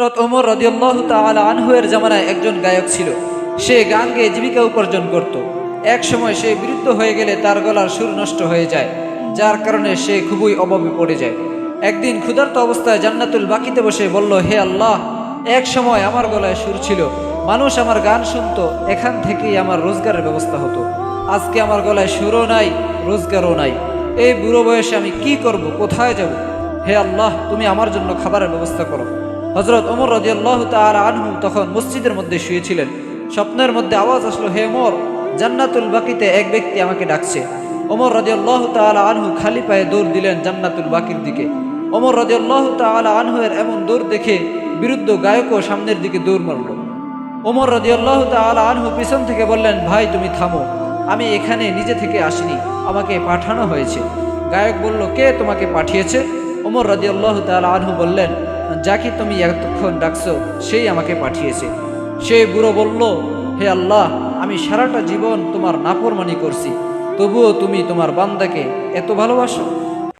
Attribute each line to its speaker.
Speaker 1: হযরত ওমর রাদিয়াল্লাহু তাআলা আনহু এর জামানায় একজন গায়ক ছিল। সে গান গেয়ে জীবিকা উপার্জন করত। এক সময় সে বিরুদ্ধ হয়ে গেলে তার গলার সুর নষ্ট হয়ে যায়, যার কারণে সে খুবই অভাবে পড়ে যায়। একদিন ক্ষুধার্ত অবস্থায় জান্নাতুল বাকিতে বসে বলল, হে আল্লাহ, এক সময় আমার গলায় সুর ছিল, মানুষ আমার গান শুনতো, এখান থেকেই আমার রোজগারের ব্যবস্থা হতো। আজকে আমার গলায় সুরও নাই, রোজগারও নাই। এই বুড়ো বয়সে আমি কি করব, কোথায় যাব? হে আল্লাহ, তুমি আমার জন্য খাবারের ব্যবস্থা করো। হযরত ওমর রাদিয়াল্লাহু তাআলা আনহু তখন মসজিদের মধ্যে শুয়েছিলেন। স্বপ্নের মধ্যে আওয়াজ আসলো, হে ওমর, জান্নাতুল বাকিতে এক ব্যক্তি আমাকে ডাকছে। ওমর রাদিয়াল্লাহু তাআলা আনহু খালি পায়ে দৌড় দিলেন জান্নাতুল বাকির দিকে। ওমর রাদিয়াল্লাহু তাআলা আনহু এর এমন দৌড় দেখে বিরুদ্ধ গায়কও সামনের দিকে দৌড় মারল। ওমর রাদিয়াল্লাহু তাআলা আনহু পিছন থেকে বললেন, ভাই তুমি থামো, আমি এখানে নিজে থেকে আসিনি, আমাকে পাঠানো হয়েছে। গায়ক বলল, কে তোমাকে পাঠিয়েছে? ওমর রাদিয়াল্লাহু তাআলা আনহু বললেন, যাকে তুমি এতক্ষণ ডাকছো সেই আমাকে পাঠিয়েছে। সেই বুড়ো বলল, হে আল্লাহ, আমি সারাটা জীবন তোমার নাফরমানি করছি, তবুও তুমি তোমার বান্দাকে এত ভালোবাসো?